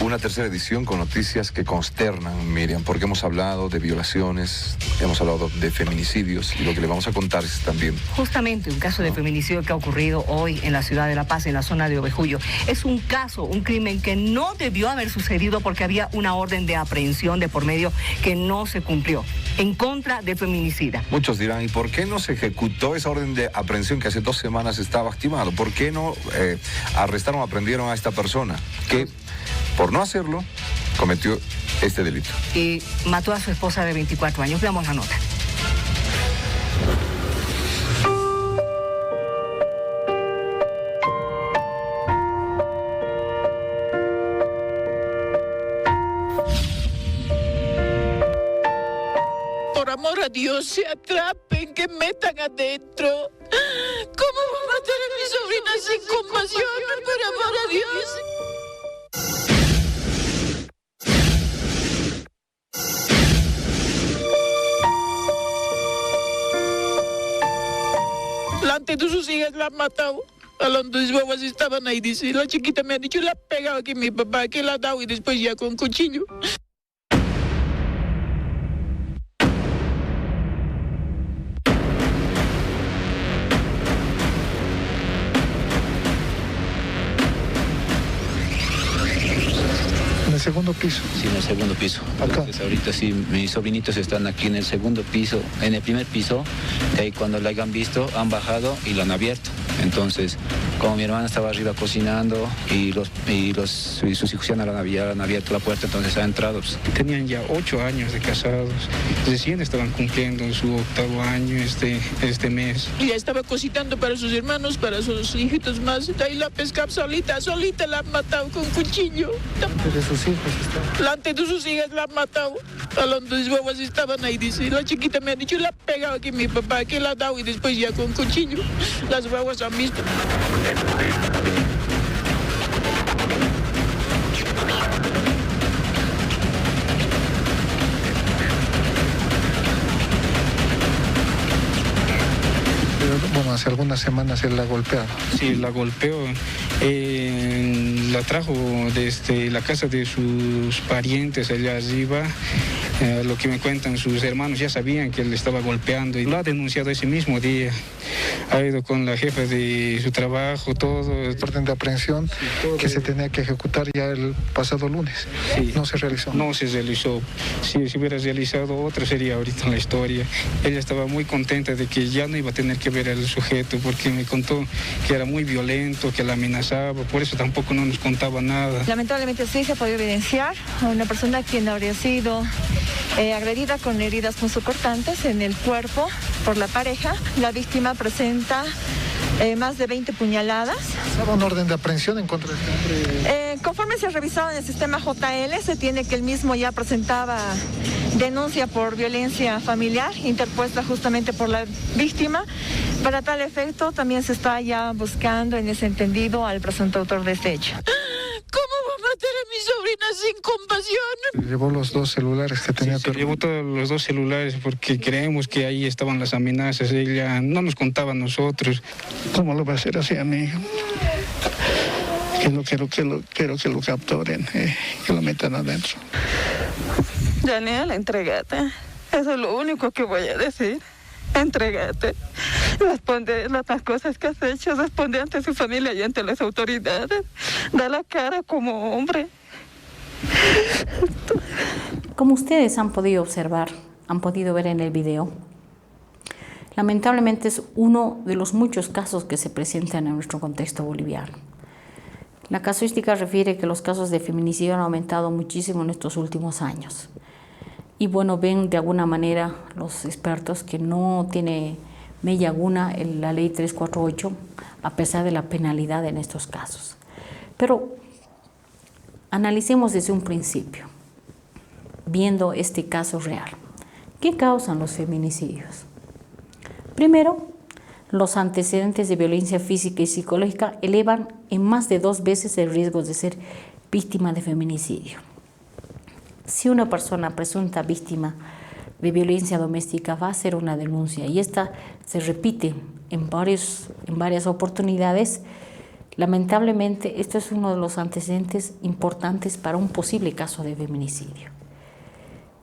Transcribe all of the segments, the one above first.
Una tercera edición con noticias que consternan, Miriam, porque hemos hablado de violaciones, hemos hablado de feminicidios y lo que le vamos a contar es también... Justamente un caso de feminicidio que ha ocurrido hoy en la ciudad de La Paz, en la zona de Ovejullo. Es un caso, un crimen que no debió haber sucedido porque había una orden de aprehensión de por medio que no se cumplió en contra de feminicida. Muchos dirán, ¿y por qué no se ejecutó esa orden de aprehensión que hace 2 semanas estaba activado? ¿Por qué no arrestaron o aprendieron a esta persona que, por no hacerlo, cometió este delito? Y mató a su esposa de 24 años. Veamos la nota. Por amor a Dios, se atrapen, que metan adentro. ¿Cómo va a matar a mi sobrina sin compasión? Por amor a Dios. Delante de sus hijas la han matado. A las 2 babas estaban ahí, dice. La chiquita me ha dicho, la ha pegado aquí mi papá, que la ha dado y después ya con cuchillo. ¿En el segundo piso? Sí, en el segundo piso. ¿Acá? Entonces, ahorita sí, mis sobrinitos están aquí en el segundo piso, en el primer piso. De ahí cuando la hayan visto, han bajado y la han abierto. Entonces, como mi hermana estaba arriba cocinando y sus hijos ya han abierto la puerta, entonces han entrado. Pues. Tenían ya 8 años de casados. Recién estaban cumpliendo su 8º año este mes. Y ya estaba cocinando para sus hermanos, para sus hijitos más. De ahí la pescaba solita la han matado con cuchillo. ¿De sus hijos está? Delante de sus hijas la han matado. A las 2 babas estaban ahí, dice. La chiquita me ha dicho, la ha pegado aquí mi papá, que la ha dado y después ya con cuchillo. Las babas han visto. Bueno, hace algunas semanas él la golpeaba. Sí, la golpeó. La trajo desde la casa de sus parientes allá arriba. Lo que me cuentan sus hermanos, ya sabían que él estaba golpeando y lo ha denunciado ese mismo día. Ha ido con la jefa de su trabajo, todo. Orden de aprehensión que se tenía que ejecutar ya el pasado lunes. Sí. No se realizó. No se realizó. Si se hubiera realizado, otra sería ahorita la historia. Ella estaba muy contenta de que ya no iba a tener que ver al sujeto, porque me contó que era muy violento, que la amenazaba, por eso tampoco no nos contaba nada. Lamentablemente sí se ha podido evidenciar a una persona quien habría sido agredida con heridas punzocortantes en el cuerpo por la pareja. La víctima presenta más de 20 puñaladas. ¿Estaba un orden de aprehensión en contra de este hombre? Conforme se ha revisado en el sistema JL, se tiene que el mismo ya presentaba denuncia por violencia familiar interpuesta justamente por la víctima. Para tal efecto, también se está ya buscando en ese entendido al presunto autor de este hecho. ¿Cómo va a matar a mi sobrina sin compasión? Llevó los 2 celulares que tenía. Sí, llevó todos los 2 celulares porque creemos que ahí estaban las amenazas. Ella no nos contaba a nosotros. ¿Cómo lo va a hacer así a mi hijo? Quiero que lo capturen, que lo metan adentro. Daniel, entrégate. Eso es lo único que voy a decir. Entrégate. Responde las cosas que has hecho. Responde ante su familia y ante las autoridades. Da la cara como hombre. Como ustedes han podido observar, han podido ver en el video, lamentablemente es uno de los muchos casos que se presentan en nuestro contexto boliviano. La casuística refiere que los casos de feminicidio han aumentado muchísimo en estos últimos años. Y bueno, ven de alguna manera los expertos que no tiene mella alguna la ley 348, a pesar de la penalidad en estos casos. Pero analicemos desde un principio, viendo este caso real. ¿Qué causan los feminicidios? Primero, los antecedentes de violencia física y psicológica elevan en más de 2 veces el riesgo de ser víctima de feminicidio. Si una persona presunta víctima de violencia doméstica va a hacer una denuncia y esta se repite en varias oportunidades, Lamentablemente, esto es uno de los antecedentes importantes para un posible caso de feminicidio.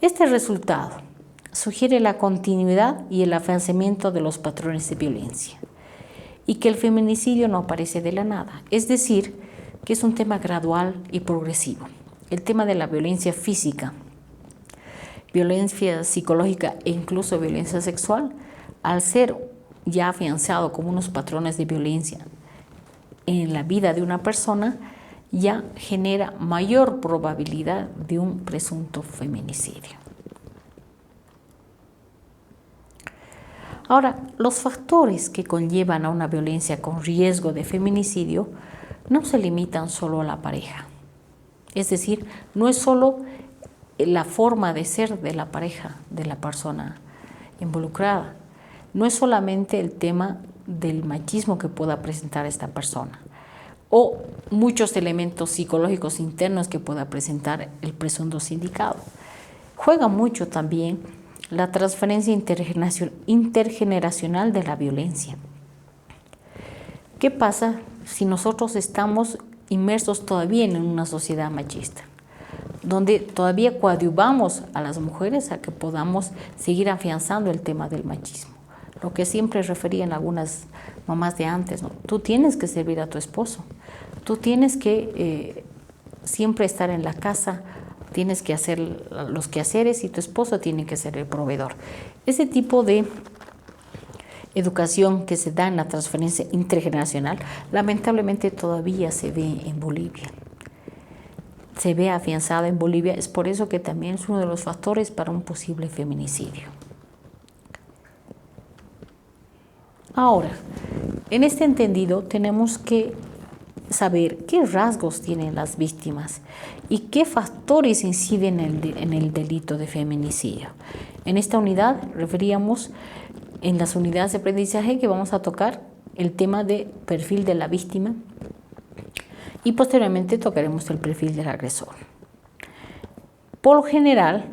Este resultado sugiere la continuidad y el afianzamiento de los patrones de violencia y que el feminicidio no aparece de la nada, es decir, que es un tema gradual y progresivo. El tema de la violencia física, violencia psicológica e incluso violencia sexual, al ser ya afianzado como unos patrones de violencia en la vida de una persona, ya genera mayor probabilidad de un presunto feminicidio. Ahora, los factores que conllevan a una violencia con riesgo de feminicidio no se limitan solo a la pareja. Es decir, no es solo la forma de ser de la pareja, de la persona involucrada. No es solamente el tema del machismo que pueda presentar esta persona o muchos elementos psicológicos internos que pueda presentar el presunto sindicado. Juega mucho también la transferencia intergeneracional de la violencia. ¿Qué pasa si nosotros estamos inmersos todavía en una sociedad machista, donde todavía coadyuvamos a las mujeres a que podamos seguir afianzando el tema del machismo? Lo que siempre referían algunas mamás de antes, ¿no? Tú tienes que servir a tu esposo, tú tienes que siempre estar en la casa, tienes que hacer los quehaceres y tu esposo tiene que ser el proveedor. Ese tipo de educación que se da en la transferencia intergeneracional, lamentablemente todavía se ve en Bolivia. Se ve afianzada en Bolivia, es por eso que también es uno de los factores para un posible feminicidio. Ahora, en este entendido tenemos que saber qué rasgos tienen las víctimas y qué factores inciden en el delito de feminicidio. En esta unidad referíamos en las unidades de aprendizaje que vamos a tocar el tema de perfil de la víctima y posteriormente tocaremos el perfil del agresor. Por lo general,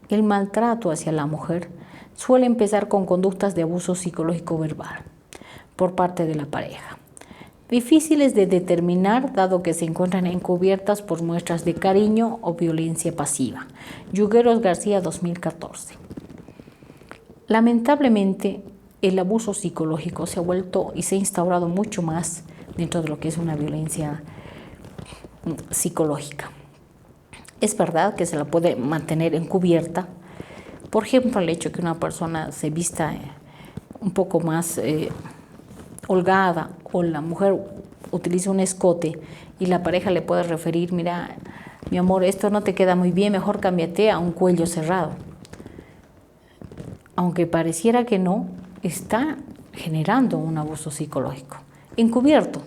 el maltrato hacia la mujer suele empezar con conductas de abuso psicológico verbal por parte de la pareja, difíciles de determinar dado que se encuentran encubiertas por muestras de cariño o violencia pasiva. Yugueros García, 2014. Lamentablemente, el abuso psicológico se ha vuelto y se ha instaurado mucho más dentro de lo que es una violencia psicológica. Es verdad que se la puede mantener encubierta. Por ejemplo, el hecho que una persona se vista un poco más holgada o la mujer utiliza un escote y la pareja le puede referir, mira, mi amor, esto no te queda muy bien, mejor cámbiate a un cuello cerrado. Aunque pareciera que no, está generando un abuso psicológico, encubierto,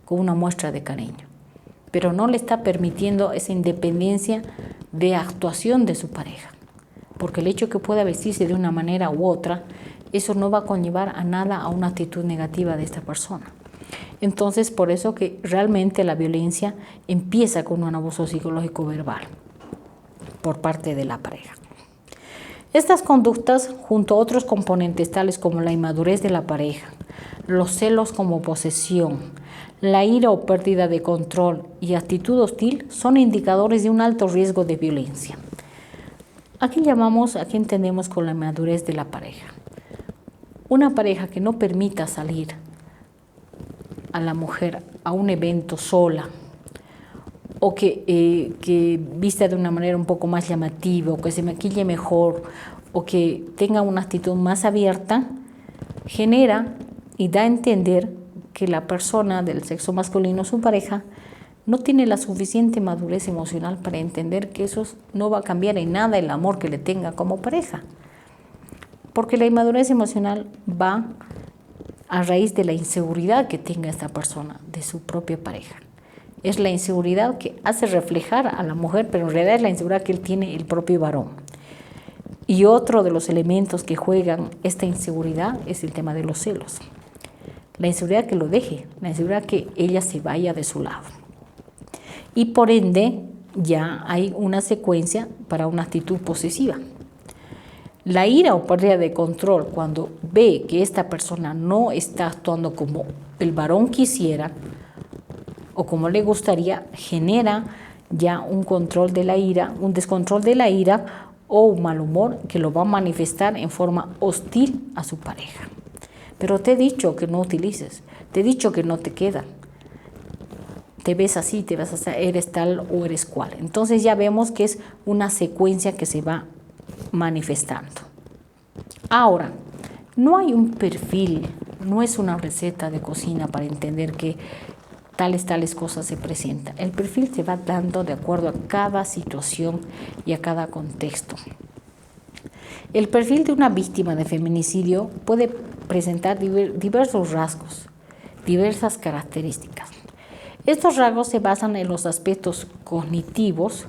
con una muestra de cariño, pero no le está permitiendo esa independencia de actuación de su pareja, porque el hecho que pueda vestirse de una manera u otra, eso no va a conllevar a nada a una actitud negativa de esta persona. Entonces, por eso que realmente la violencia empieza con un abuso psicológico verbal por parte de la pareja. Estas conductas, junto a otros componentes tales como la inmadurez de la pareja, los celos como posesión, la ira o pérdida de control y actitud hostil, son indicadores de un alto riesgo de violencia. Aquí entendemos con la inmadurez de la pareja. Una pareja que no permita salir a la mujer a un evento sola, o que vista de una manera un poco más llamativa, o que se maquille mejor, o que tenga una actitud más abierta, genera y da a entender que la persona del sexo masculino, su pareja, no tiene la suficiente madurez emocional para entender que eso no va a cambiar en nada el amor que le tenga como pareja. Porque la inmadurez emocional va a raíz de la inseguridad que tenga esta persona de su propia pareja. Es la inseguridad que hace reflejar a la mujer, pero en realidad es la inseguridad que él tiene el propio varón. Y otro de los elementos que juegan esta inseguridad es el tema de los celos. La inseguridad que lo deje, la inseguridad que ella se vaya de su lado. Y por ende ya hay una secuencia para una actitud posesiva. La ira o pérdida de control, cuando ve que esta persona no está actuando como el varón quisiera, o como le gustaría, genera ya un control de la ira, un descontrol de la ira o un mal humor que lo va a manifestar en forma hostil a su pareja. Pero te he dicho que no utilices, te he dicho que no te queda. Te ves así, te ves así, eres tal o eres cual. Entonces ya vemos que es una secuencia que se va manifestando. Ahora, no hay un perfil, no es una receta de cocina para entender que tales cosas se presentan. El perfil se va dando de acuerdo a cada situación y a cada contexto. El perfil de una víctima de feminicidio puede presentar diversos rasgos, diversas características. Estos rasgos se basan en los aspectos cognitivos,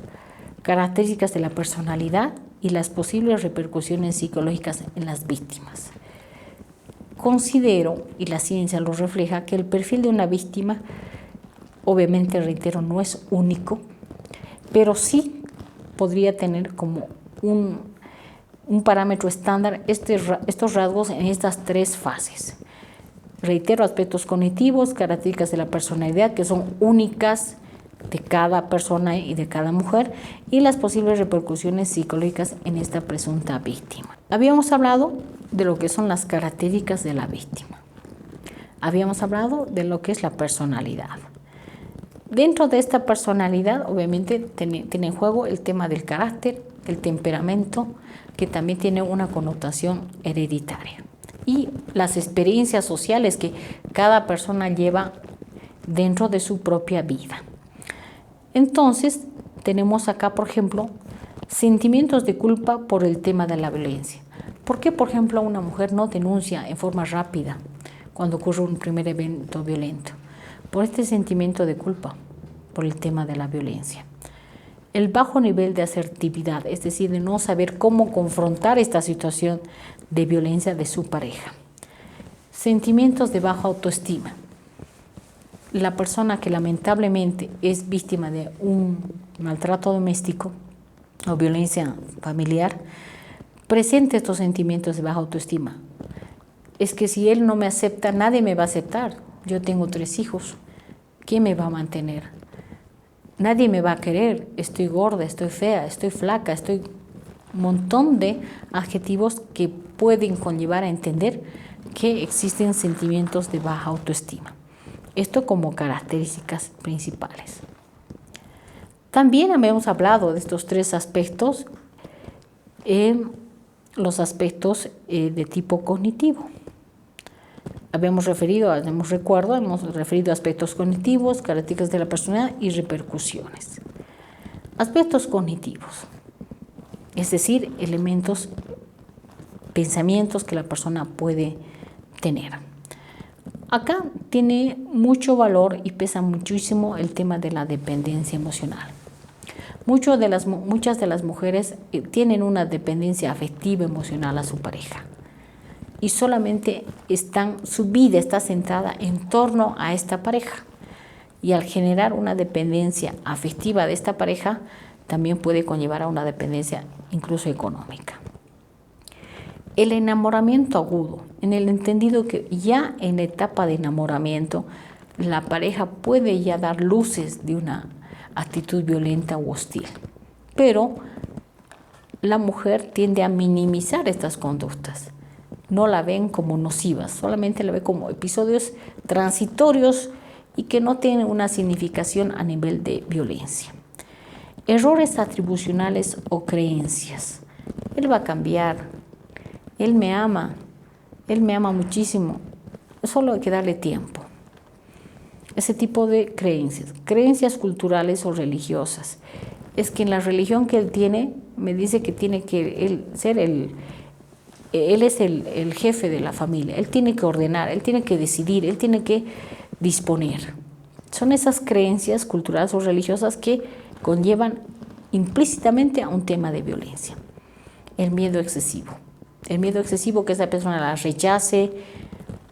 características de la personalidad y las posibles repercusiones psicológicas en las víctimas. Considero, y la ciencia lo refleja, que el perfil de una víctima, obviamente, reitero, no es único, pero sí podría tener como un parámetro estándar estos rasgos en estas tres fases. Reitero, aspectos cognitivos, características de la personalidad que son únicas de cada persona y de cada mujer, y las posibles repercusiones psicológicas en esta presunta víctima. Habíamos hablado de lo que son las características de la víctima. Habíamos hablado de lo que es la personalidad. Dentro de esta personalidad, obviamente, tiene en juego el tema del carácter, el temperamento, que también tiene una connotación hereditaria, y las experiencias sociales que cada persona lleva dentro de su propia vida. Entonces, tenemos acá, por ejemplo, sentimientos de culpa por el tema de la violencia. ¿Por qué, por ejemplo, una mujer no denuncia en forma rápida cuando ocurre un primer evento violento? Por este sentimiento de culpa, por el tema de la violencia. El bajo nivel de asertividad, es decir, de no saber cómo confrontar esta situación de violencia de su pareja. Sentimientos de baja autoestima. La persona que lamentablemente es víctima de un maltrato doméstico o violencia familiar, presenta estos sentimientos de baja autoestima. Es que si él no me acepta, nadie me va a aceptar. Yo tengo 3 hijos. ¿Quién me va a mantener? Nadie me va a querer. Estoy gorda, estoy fea, estoy flaca, estoy... Un montón de adjetivos que pueden conllevar a entender que existen sentimientos de baja autoestima. Esto como características principales. También habíamos hablado de estos 3 aspectos, los aspectos de tipo cognitivo. Hemos referido a aspectos cognitivos, características de la personalidad y repercusiones. Aspectos cognitivos, es decir, elementos, pensamientos que la persona puede tener. Acá tiene mucho valor y pesa muchísimo el tema de la dependencia emocional. Muchas de las mujeres tienen una dependencia afectiva emocional a su pareja y solamente su vida está centrada en torno a esta pareja, y al generar una dependencia afectiva de esta pareja también puede conllevar a una dependencia incluso económica. El enamoramiento agudo, en el entendido que ya en la etapa de enamoramiento la pareja puede ya dar luces de una actitud violenta u hostil, pero la mujer tiende a minimizar estas conductas, no la ven como nocivas, solamente la ve como episodios transitorios y que no tienen una significación a nivel de violencia. Errores atribucionales o creencias. Él va a cambiar, él me ama muchísimo, solo hay que darle tiempo. Ese tipo de creencias culturales o religiosas. Es que en la religión que él tiene, me dice que tiene que él es el jefe de la familia, él tiene que ordenar, él tiene que decidir, él tiene que disponer. Son esas creencias culturales o religiosas que conllevan implícitamente a un tema de violencia. El miedo excesivo que esa persona la rechace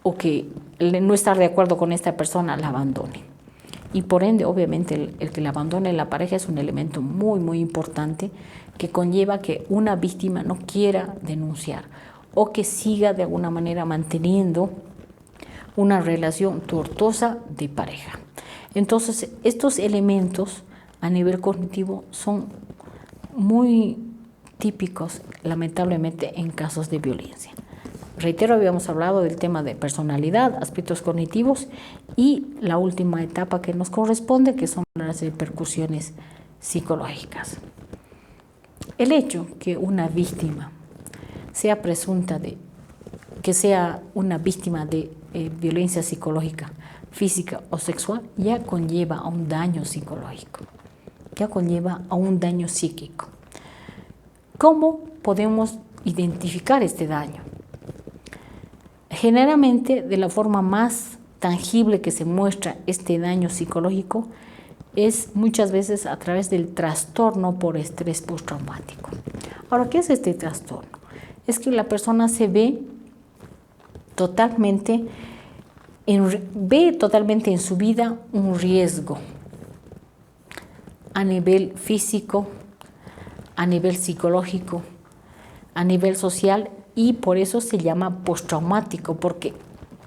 o que no está de acuerdo con esta persona, la abandone. Y por ende, obviamente, el que la abandone la pareja es un elemento muy, muy importante que conlleva que una víctima no quiera denunciar o que siga de alguna manera manteniendo una relación tortuosa de pareja. Entonces, estos elementos a nivel cognitivo son muy típicos, lamentablemente, en casos de violencia. Reitero, habíamos hablado del tema de personalidad, aspectos cognitivos y la última etapa que nos corresponde, que son las repercusiones psicológicas. El hecho que una víctima sea presunta que sea una víctima de violencia psicológica, física o sexual, ya conlleva a un daño psicológico, ya conlleva a un daño psíquico. ¿Cómo podemos identificar este daño? Generalmente, de la forma más tangible que se muestra este daño psicológico es muchas veces a través del trastorno por estrés postraumático. Ahora, ¿qué es este trastorno? Es que la persona se ve totalmente en su vida un riesgo a nivel físico, a nivel psicológico, a nivel social, y por eso se llama postraumático, porque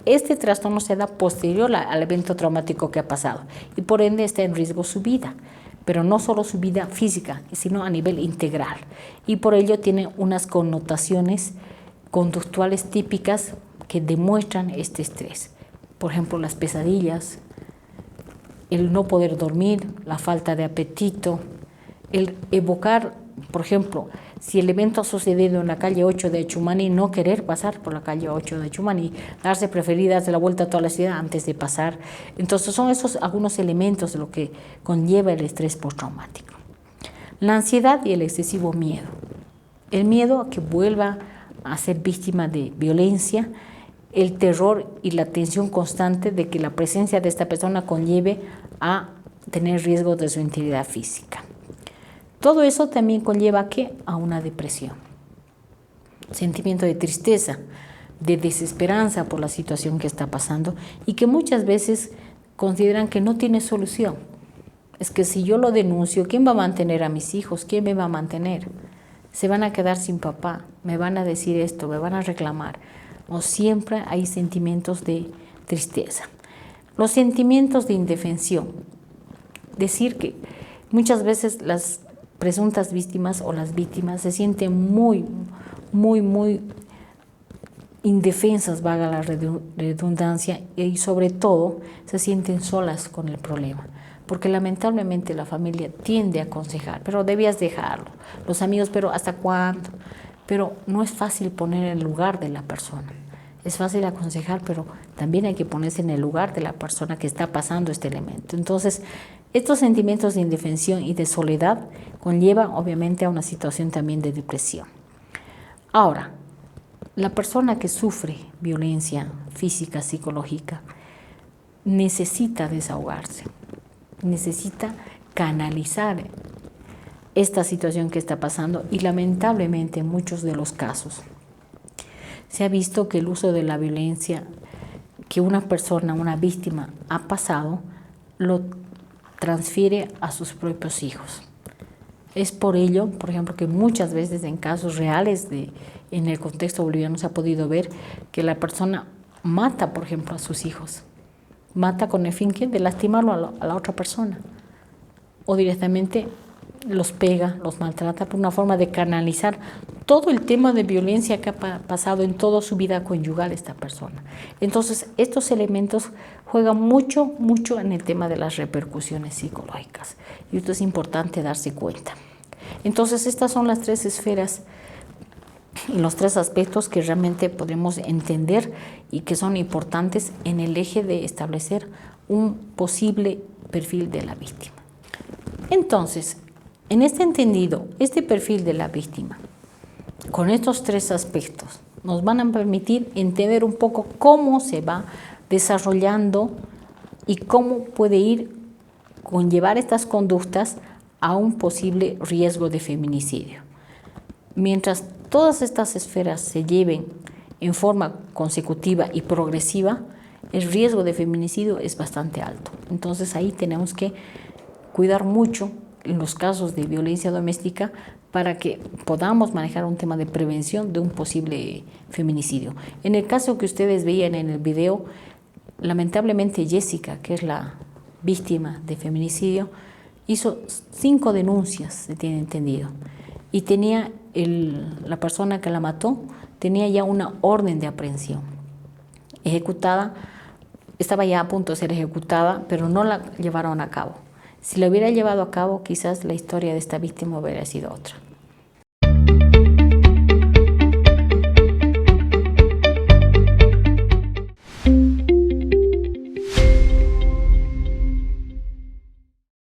este trastorno se da posterior al evento traumático que ha pasado y por ende está en riesgo su vida, pero no solo su vida física, sino a nivel integral, y por ello tiene unas connotaciones conductuales típicas que demuestran este estrés. Por ejemplo, las pesadillas, el no poder dormir, la falta de apetito, el evocar, por ejemplo, si el evento ha sucedido en la calle 8 de Achumani, no querer pasar por la calle 8 de Achumani, darse preferida, darse la vuelta a toda la ciudad antes de pasar. Entonces son esos algunos elementos de lo que conlleva el estrés postraumático. La ansiedad y el excesivo miedo. El miedo a que vuelva a ser víctima de violencia, el terror y la tensión constante de que la presencia de esta persona conlleve a tener riesgo de su integridad física. Todo eso también conlleva a una depresión, sentimiento de tristeza, de desesperanza por la situación que está pasando y que muchas veces consideran que no tiene solución. Es que si yo lo denuncio, ¿quién va a mantener a mis hijos? ¿Quién me va a mantener? Se van a quedar sin papá, me van a decir esto, me van a reclamar. O siempre hay sentimientos de tristeza. Los sentimientos de indefensión. Decir que muchas veces las presuntas víctimas o las víctimas se sienten muy indefensas, valga la redundancia, y sobre todo se sienten solas con el problema. Porque lamentablemente la familia tiende a aconsejar, pero debías dejarlo. Los amigos, pero ¿hasta cuándo? Pero no es fácil poner en el lugar de la persona. Es fácil aconsejar, pero también hay que ponerse en el lugar de la persona que está pasando este elemento. Entonces, estos sentimientos de indefensión y de soledad conllevan obviamente a una situación también de depresión. Ahora, la persona que sufre violencia física, psicológica, necesita desahogarse, necesita canalizar esta situación que está pasando y lamentablemente en muchos de los casos se ha visto que el uso de la violencia que una persona, una víctima ha pasado, lo transfiere a sus propios hijos. Es por ello, por ejemplo, que muchas veces en casos reales en el contexto boliviano se ha podido ver que la persona mata, por ejemplo, a sus hijos. Mata con el fin de lastimarlo a la otra persona. O directamente los pega, los maltrata por una forma de canalizar todo el tema de violencia que ha pasado en toda su vida conyugal esta persona. Entonces, estos elementos juegan mucho en el tema de las repercusiones psicológicas. Y esto es importante darse cuenta. Entonces, estas son las tres esferas y los tres aspectos que realmente podemos entender y que son importantes en el eje de establecer un posible perfil de la víctima. Entonces, en este entendido, este perfil de la víctima, con estos tres aspectos, nos van a permitir entender un poco cómo se va desarrollando y cómo puede ir conllevar estas conductas a un posible riesgo de feminicidio. Mientras todas estas esferas se lleven en forma consecutiva y progresiva, el riesgo de feminicidio es bastante alto. Entonces ahí tenemos que cuidar mucho en los casos de violencia doméstica para que podamos manejar un tema de prevención de un posible feminicidio. En el caso que ustedes veían en el video, lamentablemente Jessica, que es la víctima de feminicidio, hizo 5 denuncias, se tiene entendido, y tenía la persona que la mató tenía ya una orden de aprehensión ejecutada, estaba ya a punto de ser ejecutada, pero no la llevaron a cabo. Si la hubiera llevado a cabo, quizás la historia de esta víctima hubiera sido otra.